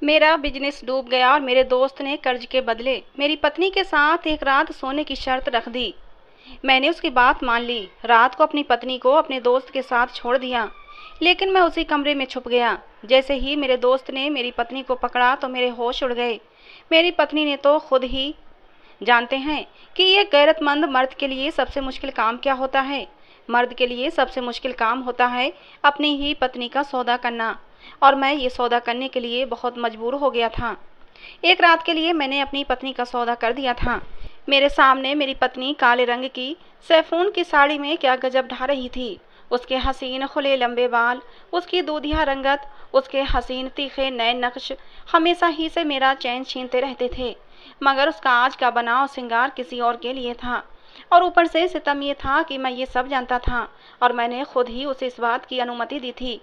मेरा बिजनेस डूब गया और मेरे दोस्त ने कर्ज के बदले मेरी पत्नी के साथ एक रात सोने की शर्त रख दी। मैंने उसकी बात मान ली। रात को अपनी पत्नी को अपने दोस्त के साथ छोड़ दिया, लेकिन मैं उसी कमरे में छुप गया। जैसे ही मेरे दोस्त ने मेरी पत्नी को पकड़ा तो मेरे होश उड़ गए। मेरी पत्नी ने तो खुद ही जानते हैं कि ये गैरतमंद मर्द के लिए सबसे मुश्किल काम क्या होता है। मर्द के लिए सबसे मुश्किल काम होता है अपनी ही पत्नी का सौदा करना, और मैं ये सौदा करने के लिए बहुत मजबूर हो गया था। एक रात के लिए मैंने अपनी पत्नी का सौदा कर दिया था। मेरे सामने मेरी पत्नी काले रंग की सैफून की साड़ी में क्या गजब ढा रही थी। उसके हसीन खुले लंबे बाल, उसकी दूधिया रंगत, उसके हसीन तीखे नए नक्श हमेशा ही से मेरा चैन छीनते रहते थे। मगर उसका आज का बनाव श्रृंगार किसी और के लिए था, और ऊपर से सितम ये था कि मैं ये सब जानता था और मैंने खुद ही उसे इस बात की अनुमति दी थी।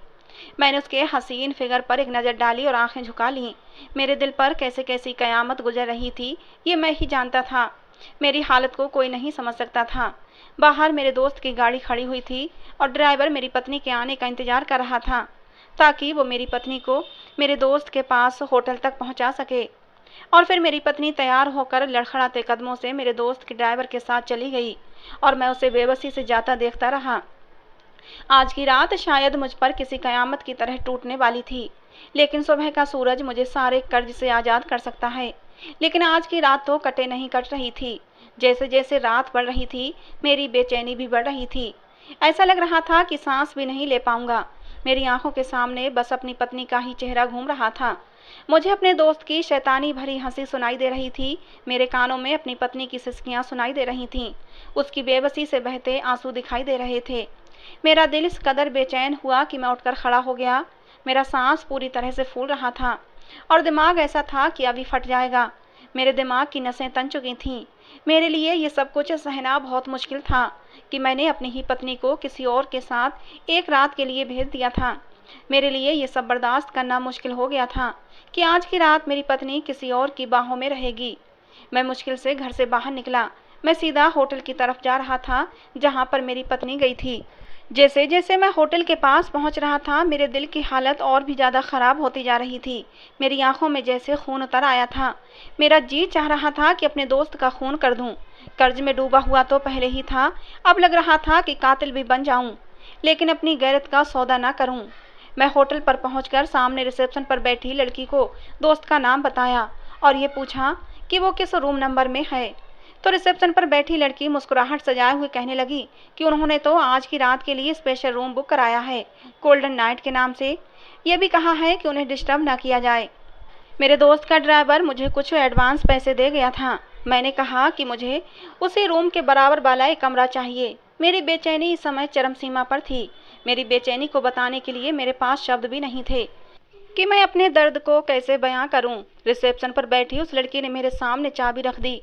मैंने उसके हसीन फिगर पर एक नज़र डाली और आंखें झुका लीं। मेरे दिल पर कैसे कैसी कयामत गुजर रही थी ये मैं ही जानता था। मेरी हालत को कोई नहीं समझ सकता था। बाहर मेरे दोस्त की गाड़ी खड़ी हुई थी और ड्राइवर मेरी पत्नी के आने का इंतजार कर रहा था ताकि वो मेरी पत्नी को मेरे दोस्त के पास होटल तक पहुंचा सके। और फिर मेरी पत्नी तैयार होकर लड़खड़ाते कदमों से मेरे दोस्त के ड्राइवर के साथ चली गई और मैं उसे बेबसी से जाता देखता रहा। आज की रात शायद मुझ पर किसी कयामत की तरह टूटने वाली थी, लेकिन सुबह का सूरज मुझे सारे कर्ज से आज़ाद कर सकता है। लेकिन आज की रात तो कटे नहीं कट रही थी। जैसे जैसे रात बढ़ रही थी मेरी बेचैनी भी बढ़ रही थी। ऐसा लग रहा था कि सांस भी नहीं ले पाऊंगा। मेरी आंखों के सामने बस अपनी पत्नी का ही चेहरा घूम रहा था। मुझे अपने दोस्त की शैतानी भरी हंसी सुनाई दे रही थी। मेरे कानों में अपनी पत्नी की सिसकियां सुनाई दे रही थीं। उसकी बेबसी से बहते आंसू दिखाई दे रहे थे। मेरा दिल इस कदर बेचैन हुआ कि मैं उठकर खड़ा हो गया। मेरा सांस पूरी तरह से फूल रहा था और दिमाग ऐसा था कि अभी फट जाएगा। मेरे दिमाग की नसें तन चुकी थीं। मेरे लिए ये सब कुछ सहना बहुत मुश्किल था कि मैंने अपनी ही पत्नी को किसी और के साथ एक रात के लिए भेज दिया था। मेरे लिए ये सब बर्दाश्त करना मुश्किल हो गया था कि आज की रात मेरी पत्नी किसी और की बाहों में रहेगी। मैं मुश्किल से घर से बाहर निकला। मैं सीधा होटल की तरफ जा रहा था जहाँ पर मेरी पत्नी गई थी। जैसे जैसे मैं होटल के पास पहुंच रहा था मेरे दिल की हालत और भी ज़्यादा ख़राब होती जा रही थी। मेरी आंखों में जैसे खून उतर आया था। मेरा जी चाह रहा था कि अपने दोस्त का खून कर दूं। कर्ज में डूबा हुआ तो पहले ही था, अब लग रहा था कि कातिल भी बन जाऊं, लेकिन अपनी गैरत का सौदा ना करूं। मैं होटल पर पहुंचकर सामने रिसेप्शन पर बैठी लड़की को दोस्त का नाम बताया और ये पूछा कि वो किस रूम नंबर में है। तो रिसेप्शन पर बैठी लड़की मुस्कुराहट सजाए हुए कहने लगी कि उन्होंने तो आज की रात के लिए स्पेशल रूम बुक कराया है, गोल्डन नाइट के नाम से। यह भी कहा है कि उन्हें डिस्टर्ब ना किया जाए। मेरे दोस्त का ड्राइवर मुझे कुछ एडवांस पैसे दे गया था। मैंने कहा कि मुझे उसी रूम के बराबर वाला एक कमरा चाहिए। मेरी बेचैनी इस समय चरम सीमा पर थी। मेरी बेचैनी को बताने के लिए मेरे पास शब्द भी नहीं थे कि मैं अपने दर्द को कैसे बयां करूं। रिसेप्शन पर बैठी उस लड़की ने मेरे सामने चाबी रख दी।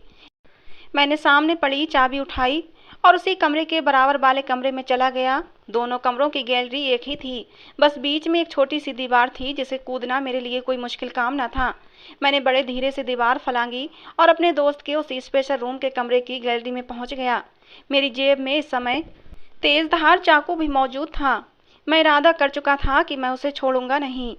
मैंने सामने पड़ी चाबी उठाई और उसी कमरे के बराबर वाले कमरे में चला गया। दोनों कमरों की गैलरी एक ही थी, बस बीच में एक छोटी सी दीवार थी जिसे कूदना मेरे लिए कोई मुश्किल काम न था। मैंने बड़े धीरे से दीवार फलांगी और अपने दोस्त के उस स्पेशल रूम के कमरे की गैलरी में पहुंच गया। मेरी जेब में इस समय तेज धार चाकू भी मौजूद था। मैं इरादा कर चुका था कि मैं उसे छोड़ूंगा नहीं,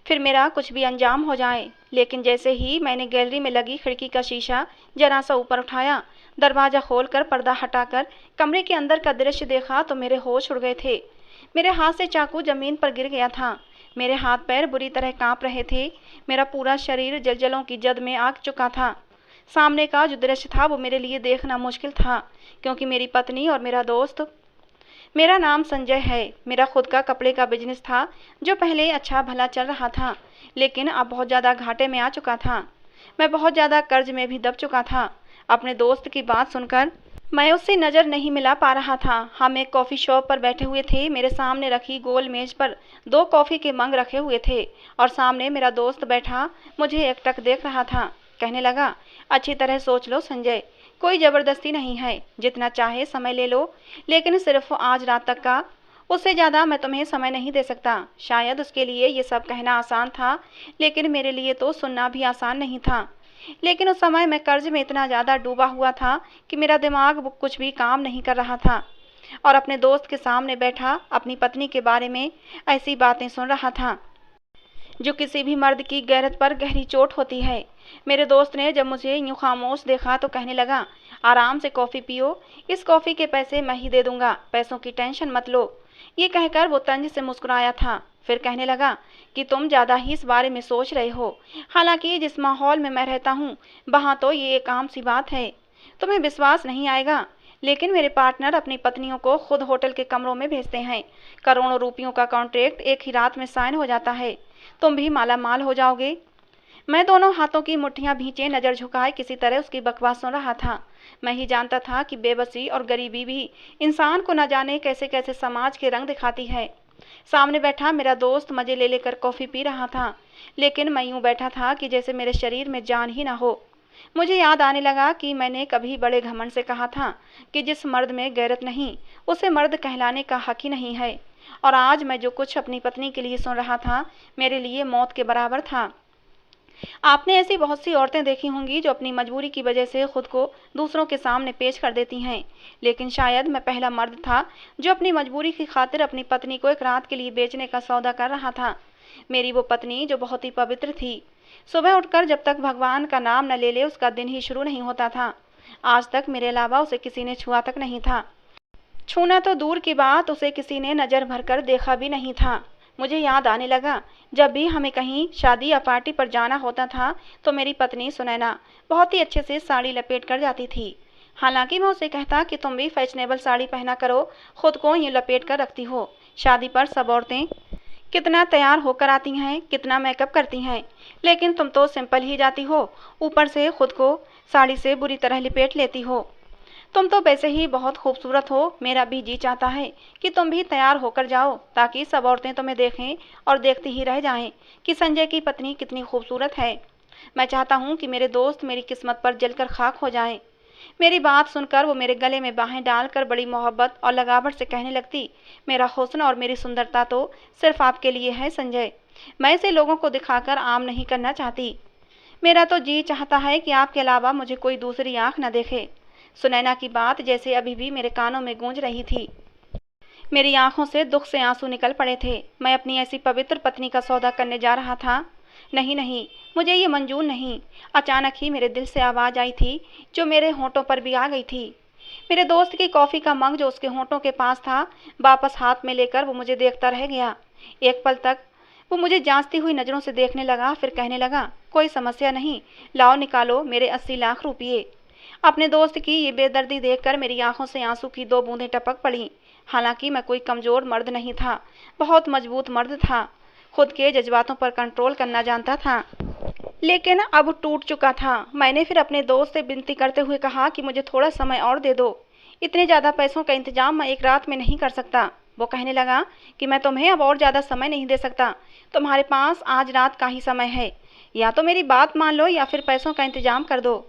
फिर मेरा कुछ भी अंजाम हो जाए। लेकिन जैसे ही मैंने गैलरी में लगी खिड़की का शीशा जरा सा ऊपर उठाया, दरवाज़ा खोलकर पर्दा हटाकर कमरे के अंदर का दृश्य देखा तो मेरे होश उड़ गए थे। मेरे हाथ से चाकू जमीन पर गिर गया था। मेरे हाथ पैर बुरी तरह कांप रहे थे। मेरा पूरा शरीर जलजलों की जद में आग चुका था। सामने का जो दृश्य था वो मेरे लिए देखना मुश्किल था, क्योंकि मेरी पत्नी और मेरा दोस्त। मेरा नाम संजय है। मेरा खुद का कपड़े का बिजनेस था जो पहले अच्छा भला चल रहा था, लेकिन अब बहुत ज़्यादा घाटे में आ चुका था। मैं बहुत ज़्यादा कर्ज में भी दब चुका था। अपने दोस्त की बात सुनकर मैं उससे नज़र नहीं मिला पा रहा था। हम एक कॉफ़ी शॉप पर बैठे हुए थे। मेरे सामने रखी गोल मेज पर 2 कॉफ़ी के मग रखे हुए थे और सामने मेरा दोस्त बैठा मुझे एकटक देख रहा था। कहने लगा, अच्छी तरह सोच लो संजय, कोई ज़बरदस्ती नहीं है, जितना चाहे समय ले लो, लेकिन सिर्फ आज रात तक का, उससे ज़्यादा मैं तुम्हें समय नहीं दे सकता। शायद उसके लिए ये सब कहना आसान था, लेकिन मेरे लिए तो सुनना भी आसान नहीं था। लेकिन उस समय मैं कर्ज में इतना ज़्यादा डूबा हुआ था कि मेरा दिमाग वो कुछ भी काम नहीं कर रहा था और अपने दोस्त के सामने बैठा अपनी पत्नी के बारे में ऐसी बातें सुन रहा था। जो किसी भी मर्द की गैरत पर गहरी चोट होती है। मेरे दोस्त ने जब मुझे यूं खामोश देखा तो कहने लगा, आराम से कॉफ़ी पियो, इस कॉफ़ी के पैसे मैं ही दे दूंगा, पैसों की टेंशन मत लो। ये कहकर वो तंज से मुस्कुराया था। फिर कहने लगा कि तुम ज़्यादा ही इस बारे में सोच रहे हो, हालांकि जिस माहौल में मैं रहता हूँ वहाँ तो ये एक आम सी बात है। तुम्हें विश्वास नहीं आएगा, लेकिन मेरे पार्टनर अपनी पत्नियों को खुद होटल के कमरों में भेजते हैं। करोड़ों रुपयों का कॉन्ट्रैक्ट एक ही रात में साइन हो जाता है। तुम भी माला माल हो जाओगे। मैं दोनों हाथों की मुट्ठियां भींचे नजर झुकाए किसी तरह उसकी बकवास सुन रहा था। मैं ही जानता था कि बेबसी और गरीबी भी इंसान को न जाने कैसे कैसे समाज के रंग दिखाती है। सामने बैठा मेरा दोस्त मजे ले लेकर कॉफी पी रहा था, लेकिन मैं यूं बैठा था कि जैसे मेरे शरीर में जान ही ना हो। मुझे याद आने लगा कि मैंने कभी बड़े घमंड से कहा था कि जिस मर्द में गैरत नहीं उसे मर्द कहलाने का हक ही नहीं है। और आज मैं जो कुछ अपनी पत्नी के लिए सुन रहा था मेरे लिए मौत के बराबर था। आपने ऐसी बहुत सी औरतें देखी होंगी जो अपनी मजबूरी की वजह से खुद को दूसरों के सामने पेश कर देती हैं, लेकिन शायद मैं पहला मर्द था जो अपनी मजबूरी की खातिर अपनी पत्नी को एक रात के लिए बेचने का सौदा कर रहा था। मेरी वो पत्नी जो बहुत ही पवित्र थी। सुबह उठकर जब तक भगवान का नाम न ले ले उसका दिन ही शुरू नहीं होता था। आज तक मेरे अलावा उसे किसी ने छुआ तक नहीं था। छूना तो दूर की बात, उसे किसी ने नज़र भरकर देखा भी नहीं था। मुझे याद आने लगा, जब भी हमें कहीं शादी या पार्टी पर जाना होता था तो मेरी पत्नी सुनैना बहुत ही अच्छे से साड़ी लपेट कर जाती थी। हालांकि मैं उसे कहता कि तुम भी फैशनेबल साड़ी पहना करो, खुद को यूँ लपेट कर रखती हो। शादी पर सब औरतें कितना तैयार होकर आती हैं, कितना मेकअप करती हैं, लेकिन तुम तो सिंपल ही जाती हो, ऊपर से खुद को साड़ी से बुरी तरह लिपेट लेती हो। तुम तो वैसे ही बहुत खूबसूरत हो। मेरा भी जी चाहता है कि तुम भी तैयार होकर जाओ ताकि सब औरतें तुम्हें देखें और देखती ही रह जाएं कि संजय की पत्नी कितनी खूबसूरत है। मैं चाहता हूँ कि मेरे दोस्त मेरी किस्मत पर जलकर खाक हो जाएं। मेरी बात सुनकर वो मेरे गले में बाहें डालकर बड़ी मोहब्बत और लगावट से कहने लगती, मेरा हुस्न और मेरी सुंदरता तो सिर्फ आपके लिए है संजय। मैं इसे लोगों को दिखाकर आम नहीं करना चाहती। मेरा तो जी चाहता है कि आपके अलावा मुझे कोई दूसरी आंख न देखे। सुनैना की बात जैसे अभी भी मेरे कानों में गूंज रही थी। मेरी आंखों से दुख से आंसू निकल पड़े थे। मैं अपनी ऐसी पवित्र पत्नी का सौदा करने जा रहा था। नहीं नहीं, मुझे ये मंजूर नहीं। अचानक ही मेरे दिल से आवाज़ आई थी जो मेरे होंठों पर भी आ गई थी। मेरे दोस्त की कॉफ़ी का मग जो उसके होंठों के पास था वापस हाथ में लेकर वो मुझे देखता रह गया। एक पल तक वो मुझे जांचती हुई नज़रों से देखने लगा, फिर कहने लगा, कोई समस्या नहीं, लाओ निकालो मेरे 80 लाख रुपये। अपने दोस्त की ये बेदर्दी देखकर मेरी आंखों से आंसू की 2 बूंदें टपक पड़ी। हालांकि मैं कोई कमज़ोर मर्द नहीं था, बहुत मजबूत मर्द था। खुद के जज्बातों पर कंट्रोल करना जानता था, लेकिन अब टूट चुका था। मैंने फिर अपने दोस्त से विनती करते हुए कहा कि मुझे थोड़ा समय और दे दो, इतने ज़्यादा पैसों का इंतजाम मैं एक रात में नहीं कर सकता। वो कहने लगा कि मैं तुम्हें अब और ज़्यादा समय नहीं दे सकता, तुम्हारे पास आज रात का ही समय है, या तो मेरी बात मान लो या फिर पैसों का इंतजाम कर दो।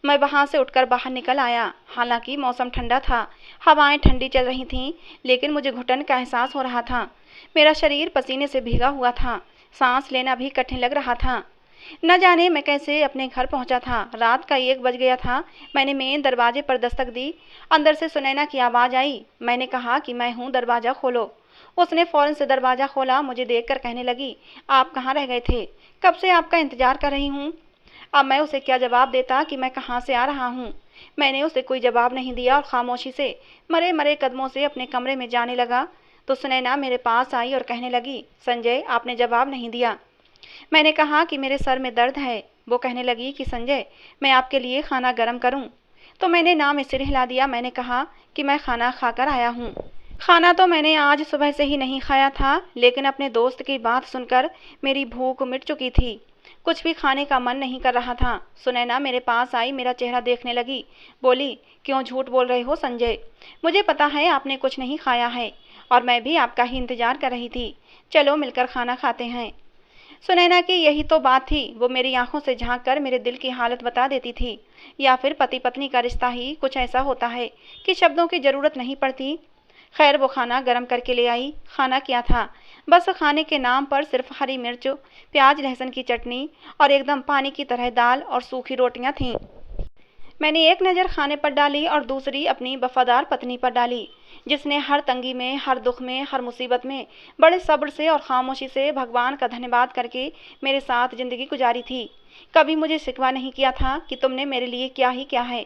मैं वहाँ से उठकर बाहर निकल आया। हालांकि मौसम ठंडा था, हवाएं ठंडी चल रही थीं, लेकिन मुझे घुटन का एहसास हो रहा था। मेरा शरीर पसीने से भीगा हुआ था, सांस लेना भी कठिन लग रहा था। न जाने मैं कैसे अपने घर पहुंचा था। रात का 1 बज गया था। मैंने मेन दरवाजे पर दस्तक दी। अंदर से सुनैना की आवाज़ आई। मैंने कहा कि मैं हूँ, दरवाज़ा खोलो। उसने फ़ौरन से दरवाज़ा खोला। मुझे देखकर कहने लगी, आप कहाँ रह गए थे? कब से आपका इंतज़ार कर रही हूँ। अब मैं उसे क्या जवाब देता कि मैं कहाँ से आ रहा हूँ। मैंने उसे कोई जवाब नहीं दिया और खामोशी से मरे मरे कदमों से अपने कमरे में जाने लगा तो सुनैना मेरे पास आई और कहने लगी, संजय आपने जवाब नहीं दिया। मैंने कहा कि मेरे सर में दर्द है। वो कहने लगी कि संजय मैं आपके लिए खाना गर्म करूं? तो मैंने ना में सिर हिला दिया। मैंने कहा कि मैं खाना खाकर आया हूं। खाना तो मैंने आज सुबह से ही नहीं खाया था, लेकिन अपने दोस्त की बात सुनकर मेरी भूख मिट चुकी थी। कुछ भी खाने का मन नहीं कर रहा था। सुनैना मेरे पास आई, मेरा चेहरा देखने लगी, बोली, क्यों झूठ बोल रहे हो संजय? मुझे पता है आपने कुछ नहीं खाया है और मैं भी आपका ही इंतजार कर रही थी। चलो मिलकर खाना खाते हैं। सुनैना की यही तो बात थी। वो मेरी आंखों से झांक कर मेरे दिल की हालत बता देती थी। या फिर पति पत्नी का रिश्ता ही कुछ ऐसा होता है कि शब्दों की ज़रूरत नहीं पड़ती। खैर वो खाना गर्म करके ले आई। खाना क्या था, बस खाने के नाम पर सिर्फ हरी मिर्च, प्याज लहसुन की चटनी और एकदम पानी की तरह दाल और सूखी रोटियां थीं। मैंने एक नज़र खाने पर डाली और दूसरी अपनी वफादार पत्नी पर डाली, जिसने हर तंगी में, हर दुख में, हर मुसीबत में बड़े सब्र से और खामोशी से भगवान का धन्यवाद करके मेरे साथ ज़िंदगी गुजारी थी। कभी मुझे शिकवा नहीं किया था कि तुमने मेरे लिए क्या ही क्या है।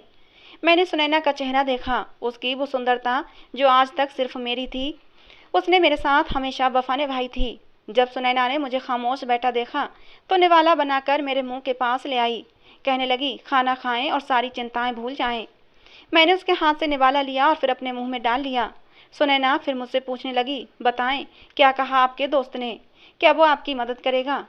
मैंने सुनैना का चेहरा देखा, उसकी वो सुंदरता जो आज तक सिर्फ मेरी थी। उसने मेरे साथ हमेशा वफा निभाई थी। जब सुनैना ने मुझे खामोश बैठा देखा तो निवाला बनाकर मेरे मुंह के पास ले आई। कहने लगी, खाना खाएं और सारी चिंताएं भूल जाएं। मैंने उसके हाथ से निवाला लिया और फिर अपने मुंह में डाल लिया। सुनैना फिर मुझसे पूछने लगी, बताएं क्या कहा आपके दोस्त ने, क्या वो आपकी मदद करेगा?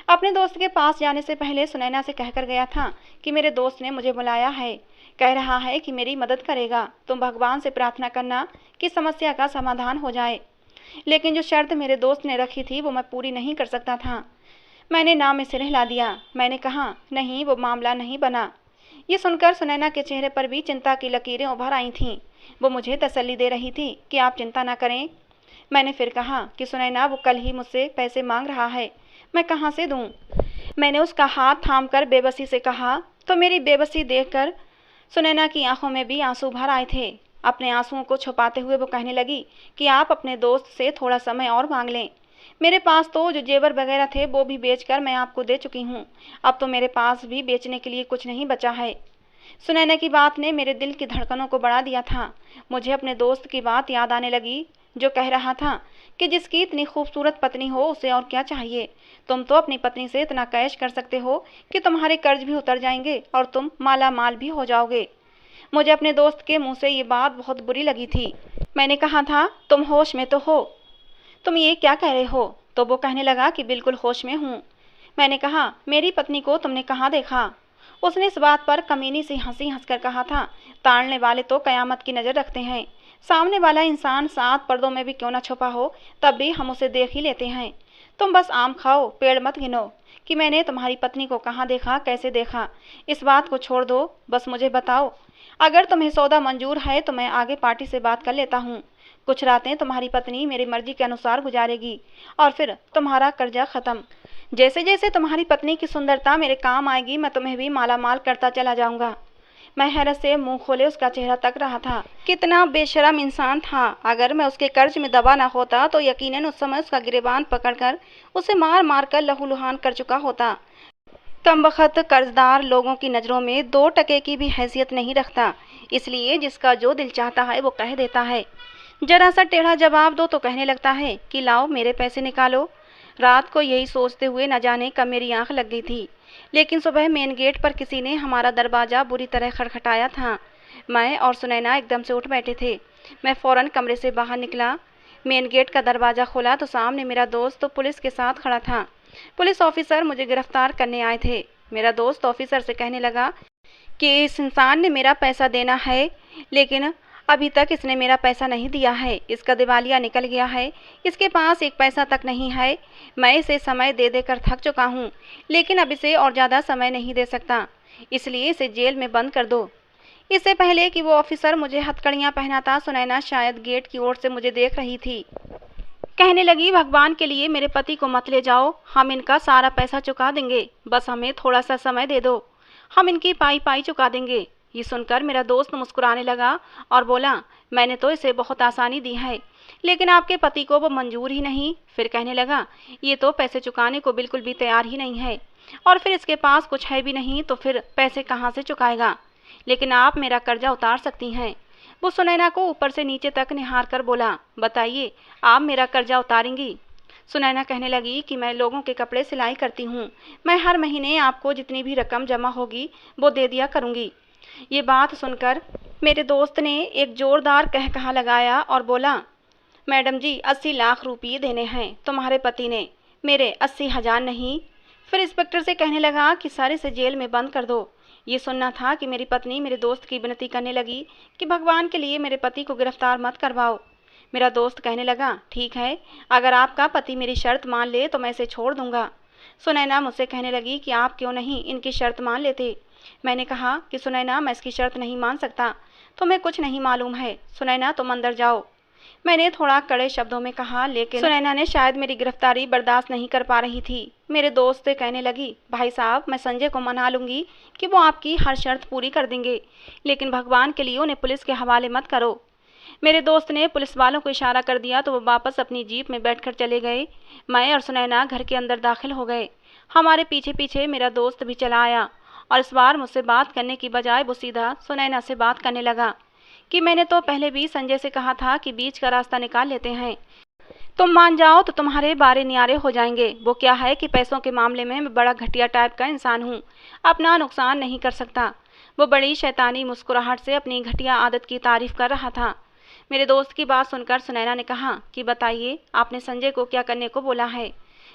अपने दोस्त के पास जाने से पहले सुनैना से कहकर गया था कि मेरे दोस्त ने मुझे बुलाया है, कह रहा है कि मेरी मदद करेगा। तुम भगवान से प्रार्थना करना कि समस्या का समाधान हो जाए। लेकिन जो शर्त मेरे दोस्त ने रखी थी वो मैं पूरी नहीं कर सकता था। मैंने नाम में सिर हिला दिया। मैंने कहा, नहीं, वो मामला नहीं बना। ये सुनकर सुनैना के चेहरे पर भी चिंता की लकीरें उभर आई थीं। वो मुझे तसल्ली दे रही थी कि आप चिंता ना करें। मैंने फिर कहा कि सुनैना, वो कल ही मुझसे पैसे मांग रहा है, मैं कहाँ से दूँ? मैंने उसका हाथ थामकर बेबसी से कहा तो मेरी बेबसी देखकर सुनैना की आंखों में भी आंसू भर आए थे। अपने आंसुओं को छुपाते हुए वो कहने लगी कि आप अपने दोस्त से थोड़ा समय और मांग लें। मेरे पास तो जो जेवर वगैरह थे वो भी बेचकर मैं आपको दे चुकी हूँ। अब तो मेरे पास भी बेचने के लिए कुछ नहीं बचा है। सुनैना की बात ने मेरे दिल की धड़कनों को बढ़ा दिया था। मुझे अपने दोस्त की बात याद आने लगी जो कह रहा था कि जिसकी इतनी खूबसूरत पत्नी हो उसे और क्या चाहिए। तुम तो अपनी पत्नी से इतना कैश कर सकते हो कि तुम्हारे कर्ज भी उतर जाएंगे और तुम माला माल भी हो जाओगे। मुझे अपने दोस्त के मुंह से ये बात बहुत बुरी लगी थी। मैंने कहा था, तुम होश में तो हो, तुम ये क्या कह रहे हो? तो वो कहने लगा कि बिल्कुल होश में हूँ। मैंने कहा, मेरी पत्नी को तुमने कहाँ देखा? उसने इस बात पर कमीनी सी हंसी हंसकर कहा था, ताड़ने वाले तो कयामत की नज़र रखते हैं। सामने वाला इंसान 7 पर्दों में भी क्यों न छुपा हो, तब भी हम उसे देख ही लेते हैं। तुम बस आम खाओ, पेड़ मत गिनो कि मैंने तुम्हारी पत्नी को कहाँ देखा, कैसे देखा। इस बात को छोड़ दो, बस मुझे बताओ। अगर तुम्हें सौदा मंजूर है तो मैं आगे पार्टी से बात कर लेता हूँ। कुछ रातें तुम्हारी पत्नी मेरी मर्जी के अनुसार गुजारेगी और फिर तुम्हारा कर्जा खत्म। जैसे जैसे तुम्हारी पत्नी की सुंदरता मेरे काम आएगी मैं तुम्हें भी माला माल करता चला जाऊंगा। मैं हैरत से मुंह खोले उसका चेहरा तक रहा था। कितना बेशरम इंसान था। अगर मैं उसके कर्ज में दबा ना होता तो यकीनन उस समय उसका गिरेबान पकड़कर उसे मार मार कर लहूलुहान कर चुका होता। कमबख्त कर्जदार लोगों की नज़रों में 2 टके की भी हैसियत नहीं रखता, इसलिए जिसका जो दिल चाहता है वो कह देता है। जरा सा टेढ़ा जवाब दो तो कहने लगता है कि लाओ मेरे पैसे निकालो। रात को यही सोचते हुए न जाने कब मेरी आंख लग गई थी। लेकिन सुबह मेन गेट पर किसी ने हमारा दरवाज़ा बुरी तरह खटखटाया था। मैं और सुनैना एकदम से उठ बैठे थे। मैं फ़ौरन कमरे से बाहर निकला। मेन गेट का दरवाज़ा खोला तो सामने मेरा दोस्त तो पुलिस के साथ खड़ा था। पुलिस ऑफिसर मुझे गिरफ्तार करने आए थे। मेरा दोस्त ऑफिसर से कहने लगा कि इस इंसान ने मेरा पैसा देना है, लेकिन अभी तक इसने मेरा पैसा नहीं दिया है। इसका दिवालिया निकल गया है, इसके पास एक पैसा तक नहीं है। मैं इसे समय दे देकर थक चुका हूँ, लेकिन अब इसे और ज़्यादा समय नहीं दे सकता, इसलिए इसे जेल में बंद कर दो। इससे पहले कि वो ऑफिसर मुझे हथकड़ियाँ पहनाता, सुनैना शायद गेट की ओर से मुझे देख रही थी। कहने लगी, भगवान के लिए मेरे पति को मत ले जाओ, हम इनका सारा पैसा चुका देंगे, बस हमें थोड़ा सा समय दे दो, हम इनकी पाई पाई चुका देंगे। ये सुनकर मेरा दोस्त मुस्कुराने लगा और बोला, मैंने तो इसे बहुत आसानी दी है, लेकिन आपके पति को वो मंजूर ही नहीं। फिर कहने लगा, ये तो पैसे चुकाने को बिल्कुल भी तैयार ही नहीं है, और फिर इसके पास कुछ है भी नहीं तो फिर पैसे कहाँ से चुकाएगा। लेकिन आप मेरा कर्जा उतार सकती हैं। वो सुनैना को ऊपर से नीचे तक निहार कर बोला, बताइए आप मेरा कर्जा उतारेंगी? सुनैना कहने लगी कि मैं लोगों के कपड़े सिलाई करती हूँ, मैं हर महीने आपको जितनी भी रकम जमा होगी वो दे दिया करूँगी। ये बात सुनकर मेरे दोस्त ने एक ज़ोरदार कहकहा लगाया और बोला, मैडम जी 80 लाख रुपये देने हैं तुम्हारे पति ने, मेरे 80,000 नहीं। फिर इंस्पेक्टर से कहने लगा कि सारे से जेल में बंद कर दो। ये सुनना था कि मेरी पत्नी मेरे दोस्त की विनती करने लगी कि भगवान के लिए मेरे पति को गिरफ्तार मत करवाओ। मेरा दोस्त कहने लगा, ठीक है, अगर आपका पति मेरी शर्त मान ले तो मैं इसे छोड़ दूंगा। सुनैना मुझसे कहने लगी कि आप क्यों नहीं इनकी शर्त मान लेते। मैंने कहा कि सुनैना, मैं इसकी शर्त नहीं मान सकता, तुम्हें कुछ नहीं मालूम है। सुनैना, तुम अंदर जाओ। मैंने थोड़ा कड़े शब्दों में कहा, लेकिन सुनैना ने शायद मेरी गिरफ्तारी बर्दाश्त नहीं कर पा रही थी। मेरे दोस्त से कहने लगी, भाई साहब, मैं संजय को मना लूँगी कि वो आपकी हर शर्त पूरी कर देंगे, लेकिन भगवान के लिए उन्हें पुलिस के हवाले मत करो। मेरे दोस्त ने पुलिस वालों को इशारा कर दिया तो वो वापस अपनी जीप में बैठकर चले गए। मैं और सुनैना घर के अंदर दाखिल हो गए। हमारे पीछे पीछे मेरा दोस्त भी चला आया और इस बार मुझसे बात करने की बजाय वो सीधा सुनैना से बात करने लगा कि मैंने तो पहले भी संजय से कहा था कि बीच का रास्ता निकाल लेते हैं, तुम मान जाओ तो तुम्हारे बारे न्यारे हो जाएंगे। वो क्या है कि पैसों के मामले में मैं बड़ा घटिया टाइप का इंसान हूँ, अपना नुकसान नहीं कर सकता। वो बड़ी शैतानी मुस्कुराहट से अपनी घटिया आदत की तारीफ कर रहा था। मेरे दोस्त की बात सुनकर सुनैना ने कहा कि बताइए, आपने संजय को क्या करने को बोला है।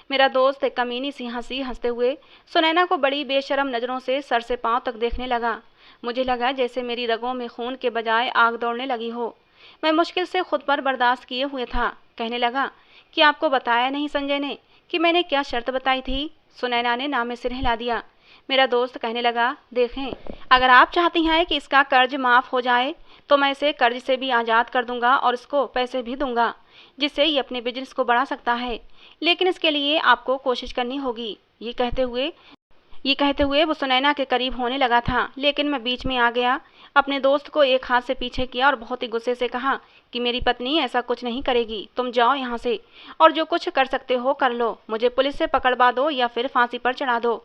मेरा दोस्त एक कमीनी सी हंसी हंसते हुए सुनैना को बड़ी बेशरम नज़रों से सर से पांव तक देखने लगा। मुझे लगा जैसे मेरी रगों में खून के बजाय आग दौड़ने लगी हो। मैं मुश्किल से खुद पर बर्दाश्त किए हुए था। कहने लगा कि आपको बताया नहीं संजय ने कि मैंने क्या शर्त बताई थी। सुनैना ने नाम में सिर हिला दिया। मेरा दोस्त कहने लगा, देखें, अगर आप चाहती हैं कि इसका कर्ज माफ़ हो जाए तो मैं इसे कर्ज से भी आज़ाद कर दूंगा और इसको पैसे भी दूंगा जिससे ये अपने बिजनेस को बढ़ा सकता है, लेकिन इसके लिए आपको कोशिश करनी होगी। ये कहते हुए वो सुनैना के करीब होने लगा था, लेकिन मैं बीच में आ गया। अपने दोस्त को एक हाथ से पीछे किया और बहुत ही गुस्से से कहा कि मेरी पत्नी ऐसा कुछ नहीं करेगी, तुम जाओ यहाँ से और जो कुछ कर सकते हो कर लो, मुझे पुलिस से पकड़वा दो या फिर फांसी पर चढ़ा दो।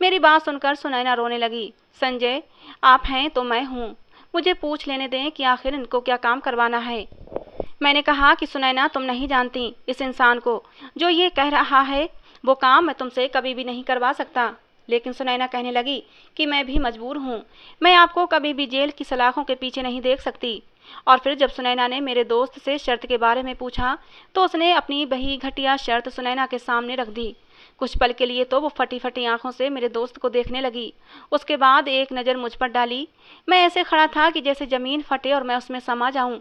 मेरी बात सुनकर सुनैना रोने लगी। संजय, आप हैं तो मैं हूँ, मुझे पूछ लेने दें कि आखिर इनको क्या काम करवाना है। मैंने कहा कि सुनैना, तुम नहीं जानती इस इंसान को, जो ये कह रहा है वो काम मैं तुमसे कभी भी नहीं करवा सकता। लेकिन सुनैना कहने लगी कि मैं भी मजबूर हूँ, मैं आपको कभी भी जेल की सलाखों के पीछे नहीं देख सकती। और फिर जब सुनैना ने मेरे दोस्त से शर्त के बारे में पूछा तो उसने अपनी वही घटिया शर्त सुनैना के सामने रख दी। कुछ पल के लिए तो वो फटी फटी आंखों से मेरे दोस्त को देखने लगी। उसके बाद एक नज़र मुझ पर डाली। मैं ऐसे खड़ा था कि जैसे ज़मीन फटे और मैं उसमें समा जाऊं।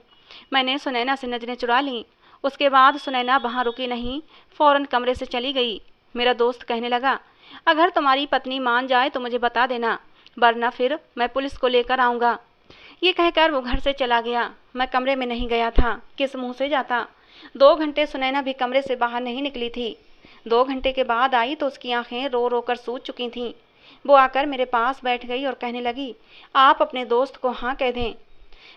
मैंने सुनैना से नज़रें चुरा लीं। उसके बाद सुनैना वहाँ रुकी नहीं, फ़ौरन कमरे से चली गई। मेरा दोस्त कहने लगा, अगर तुम्हारी पत्नी मान जाए तो मुझे बता देना, वरना फिर मैं पुलिस को लेकर आऊँगा। ये कहकर वो घर से चला गया। मैं कमरे में नहीं गया था, किस मुँह से जाता। 2 घंटे सुनैना भी कमरे से बाहर नहीं निकली थी। 2 घंटे के बाद आई तो उसकी आंखें रो रो कर सूज चुकी थीं। वो आकर मेरे पास बैठ गई और कहने लगी, आप अपने दोस्त को हाँ कह दें।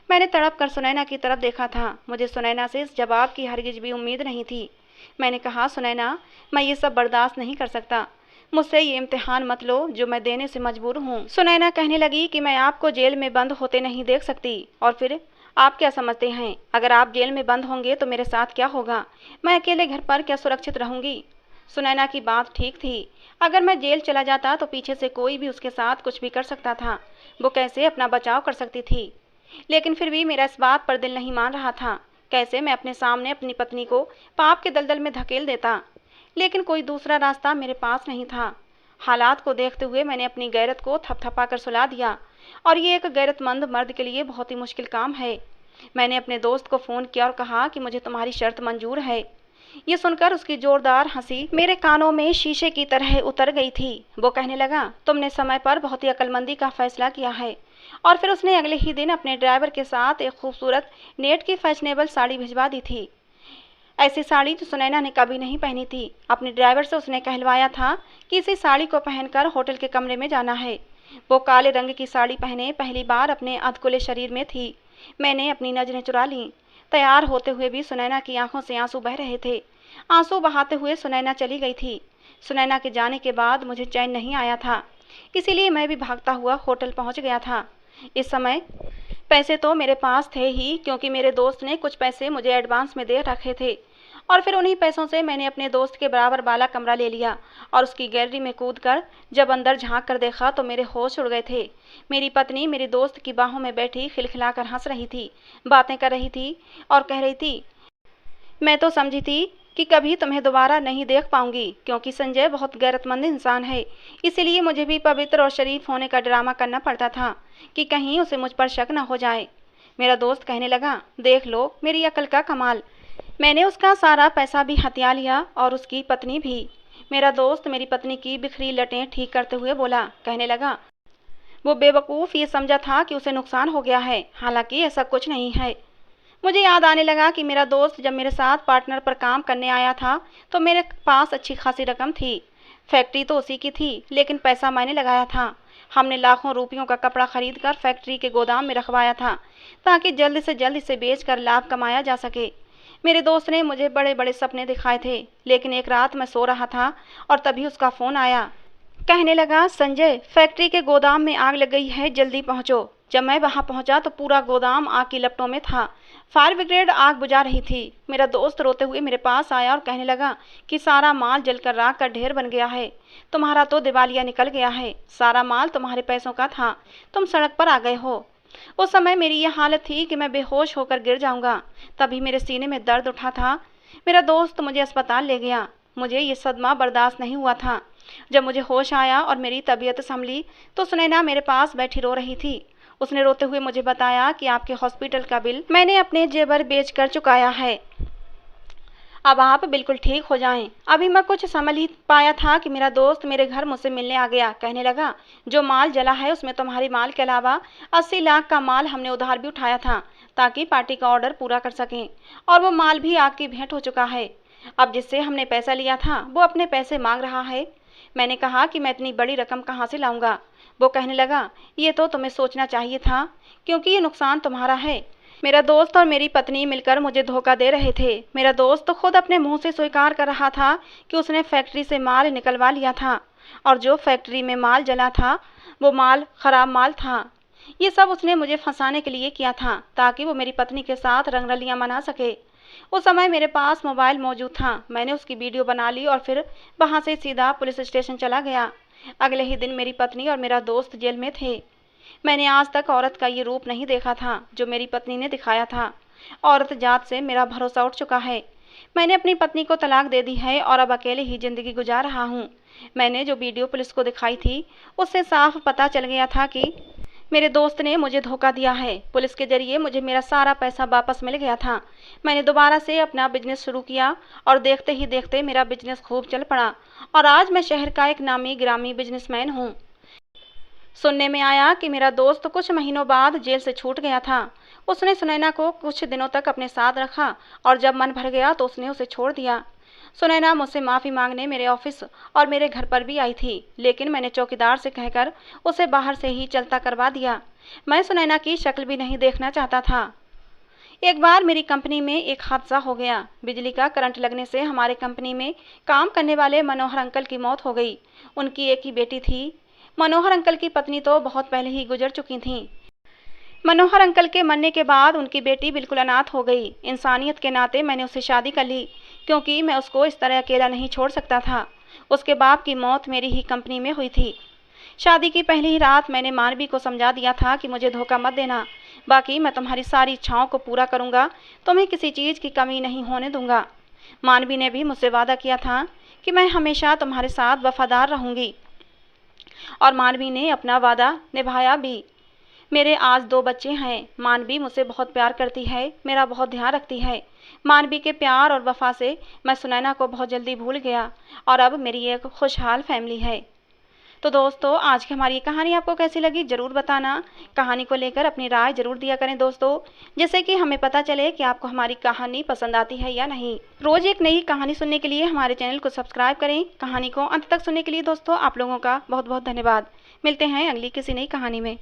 मैंने तड़प कर सुनैना की तरफ देखा था। मुझे सुनैना से इस जवाब की हरगिज भी उम्मीद नहीं थी। मैंने कहा, सुनैना, मैं ये सब बर्दाश्त नहीं कर सकता, मुझसे ये इम्तिहान मत लो जो मैं देने से मजबूर हूँ। सुनैना कहने लगी कि मैं आपको जेल में बंद होते नहीं देख सकती, और फिर आप क्या समझते हैं, अगर आप जेल में बंद होंगे तो मेरे साथ क्या होगा, मैं अकेले घर पर क्या सुरक्षित रहूँगी। सुनैना की बात ठीक थी। अगर मैं जेल चला जाता तो पीछे से कोई भी उसके साथ कुछ भी कर सकता था। वो कैसे अपना बचाव कर सकती थी। लेकिन फिर भी मेरा इस बात पर दिल नहीं मान रहा था। कैसे मैं अपने सामने अपनी पत्नी को पाप के दलदल में धकेल देता, लेकिन कोई दूसरा रास्ता मेरे पास नहीं था। हालात को देखते हुए मैंने अपनी गैरत को थपथपा कर सुला दिया, और ये एक गैरतमंद मर्द के लिए बहुत ही मुश्किल काम है। मैंने अपने दोस्त को फ़ोन किया और कहा कि मुझे तुम्हारी शर्त मंजूर है। ये सुनकर उसकी जोरदार हंसी मेरे कानों में शीशे की तरह उतर गई थी। वो कहने लगा, तुमने समय पर बहुत ही अक्लमंदी का फैसला किया है। और फिर उसने अगले ही दिन अपने ड्राइवर के साथ एक खूबसूरत नेट की फैशनेबल साड़ी भिजवा दी थी। ऐसी साड़ी जो सुनैना ने कभी नहीं पहनी थी। अपने ड्राइवर से उसने कहलवाया था कि इसी साड़ी को पहनकर होटल के कमरे में जाना है। वो काले रंग की साड़ी पहने पहली बार अपने अधकुले शरीर में थी। मैंने अपनी नजरें चुरा लीं। तैयार होते हुए भी सुनैना की आंखों से आंसू बह रहे थे। आंसू बहाते हुए सुनैना चली गई थी। सुनैना के जाने के बाद मुझे चैन नहीं आया था, इसीलिए मैं भी भागता हुआ होटल पहुंच गया था। इस समय पैसे तो मेरे पास थे ही, क्योंकि मेरे दोस्त ने कुछ पैसे मुझे एडवांस में दे रखे थे, और फिर उन्हीं पैसों से मैंने अपने दोस्त के बराबर वाला कमरा ले लिया और उसकी गैलरी में कूदकर जब अंदर झांक कर देखा तो मेरे होश उड़ गए थे। मेरी पत्नी मेरी दोस्त की बाहों में बैठी खिलखिलाकर हंस रही थी, बातें कर रही थी और कह रही थी, मैं तो समझी थी कि कभी तुम्हें दोबारा नहीं देख पाऊंगी, क्योंकि संजय बहुत गैरतमंद इंसान है। इसीलिए मुझे भी पवित्र और शरीफ होने का ड्रामा करना पड़ता था कि कहीं उसे मुझ पर शक न हो जाए। मेरा दोस्त कहने लगा, देख लो मेरी अकल का कमाल, मैंने उसका सारा पैसा भी हथिया लिया और उसकी पत्नी भी। मेरा दोस्त मेरी पत्नी की बिखरी लटें ठीक करते हुए बोला, कहने लगा, वो बेवकूफ़ ये समझा था कि उसे नुकसान हो गया है, हालांकि ऐसा कुछ नहीं है। मुझे याद आने लगा कि मेरा दोस्त जब मेरे साथ पार्टनर पर काम करने आया था तो मेरे पास अच्छी खासी रकम थी। फैक्ट्री तो उसी की थी, लेकिन पैसा मैंने लगाया था। हमने लाखों रुपयों का कपड़ा खरीद कर फैक्ट्री के गोदाम में रखवाया था ताकि जल्द से जल्द इसे बेचकर लाभ कमाया जा सके। मेरे दोस्त ने मुझे बड़े बड़े सपने दिखाए थे, लेकिन एक रात मैं सो रहा था और तभी उसका फ़ोन आया। कहने लगा, संजय, फैक्ट्री के गोदाम में आग लग गई है, जल्दी पहुंचो। जब मैं वहां पहुंचा तो पूरा गोदाम आग की लपटों में था। फायर ब्रिगेड आग बुझा रही थी। मेरा दोस्त रोते हुए मेरे पास आया और कहने लगा कि सारा माल जलकर राख का ढेर बन गया है। तुम्हारा तो दिवालिया निकल गया है। सारा माल तुम्हारे पैसों का था, तुम सड़क पर आ गए हो। उस समय मेरी यह हालत थी कि मैं बेहोश होकर गिर जाऊंगा। तभी मेरे सीने में दर्द उठा था। मेरा दोस्त मुझे अस्पताल ले गया। मुझे ये सदमा बर्दाश्त नहीं हुआ था। जब मुझे होश आया और मेरी तबीयत संभली तो सुनैना मेरे पास बैठी रो रही थी। उसने रोते हुए मुझे बताया कि आपके हॉस्पिटल का बिल मैंने अपने जेवर बेच कर चुकाया है। अब आप बिल्कुल ठीक हो जाएं। अभी मैं कुछ समझ ही पाया था कि मेरा दोस्त मेरे घर मुझसे मिलने आ गया। कहने लगा, जो माल जला है उसमें तुम्हारी माल के अलावा 80 लाख का माल हमने उधार भी उठाया था ताकि पार्टी का ऑर्डर पूरा कर सकें, और वो माल भी आग की भेंट हो चुका है। अब जिससे हमने पैसा लिया था वो अपने पैसे मांग रहा है। मैंने कहा कि मैं इतनी बड़ी रकम कहाँ से लाऊंगा। वो कहने लगा, ये तो तुम्हें सोचना चाहिए था, क्योंकि ये नुकसान तुम्हारा है। मेरा दोस्त और मेरी पत्नी मिलकर मुझे धोखा दे रहे थे। मेरा दोस्त तो खुद अपने मुंह से स्वीकार कर रहा था कि उसने फैक्ट्री से माल निकलवा लिया था, और जो फैक्ट्री में माल जला था वो माल खराब माल था। ये सब उसने मुझे फंसाने के लिए किया था ताकि वो मेरी पत्नी के साथ रंगरलियां मना सके। उस समय मेरे पास मोबाइल मौजूद था। मैंने उसकी वीडियो बना ली और फिर वहाँ से सीधा पुलिस स्टेशन चला गया। अगले ही दिन मेरी पत्नी और मेरा दोस्त जेल में थे। मैंने आज तक औरत का ये रूप नहीं देखा था जो मेरी पत्नी ने दिखाया था। औरत जात से मेरा भरोसा उठ चुका है। मैंने अपनी पत्नी को तलाक दे दी है और अब अकेले ही जिंदगी गुजार रहा हूँ। मैंने जो वीडियो पुलिस को दिखाई थी उससे साफ पता चल गया था कि मेरे दोस्त ने मुझे धोखा दिया है। पुलिस के जरिए मुझे मेरा सारा पैसा वापस मिल गया था। मैंने दोबारा से अपना बिजनेस शुरू किया और देखते ही देखते मेरा बिजनेस खूब चल पड़ा और आज मैं शहर का एक नामी गिरामी बिजनेसमैन हूँ। सुनने में आया कि मेरा दोस्त कुछ महीनों बाद जेल से छूट गया था। उसने सुनैना को कुछ दिनों तक अपने साथ रखा और जब मन भर गया तो उसने उसे छोड़ दिया। सुनैना मुझसे माफ़ी मांगने मेरे ऑफिस और मेरे घर पर भी आई थी, लेकिन मैंने चौकीदार से कहकर उसे बाहर से ही चलता करवा दिया। मैं सुनैना की शक्ल भी नहीं देखना चाहता था। एक बार मेरी कंपनी में एक हादसा हो गया। बिजली का करंट लगने से हमारे कंपनी में काम करने वाले मनोहर अंकल की मौत हो गई। उनकी एक ही बेटी थी। मनोहर अंकल की पत्नी तो बहुत पहले ही गुजर चुकी थीं। मनोहर अंकल के मरने के बाद उनकी बेटी बिल्कुल अनाथ हो गई। इंसानियत के नाते मैंने उससे शादी कर ली, क्योंकि मैं उसको इस तरह अकेला नहीं छोड़ सकता था। उसके बाप की मौत मेरी ही कंपनी में हुई थी। शादी की पहली ही रात मैंने मानवी को समझा दिया था कि मुझे धोखा मत देना, बाकी मैं तुम्हारी सारी इच्छाओं को पूरा करूंगा, तुम्हें किसी चीज़ की कमी नहीं होने दूंगा। मानवी ने भी मुझसे वादा किया था कि मैं हमेशा तुम्हारे साथ वफादार रहूंगी, और मानवी ने अपना वादा निभाया भी। मेरे आज 2 बच्चे हैं। मानवी मुझसे बहुत प्यार करती है, मेरा बहुत ध्यान रखती है। मानवी के प्यार और वफा से मैं सुनैना को बहुत जल्दी भूल गया और अब मेरी एक खुशहाल फैमिली है। तो दोस्तों, आज की हमारी ये कहानी आपको कैसी लगी ज़रूर बताना। कहानी को लेकर अपनी राय ज़रूर दिया करें दोस्तों, जिससे कि हमें पता चले कि आपको हमारी कहानी पसंद आती है या नहीं। रोज़ एक नई कहानी सुनने के लिए हमारे चैनल को सब्सक्राइब करें। कहानी को अंत तक सुनने के लिए दोस्तों आप लोगों का बहुत बहुत धन्यवाद। मिलते हैं अगली किसी नई कहानी में।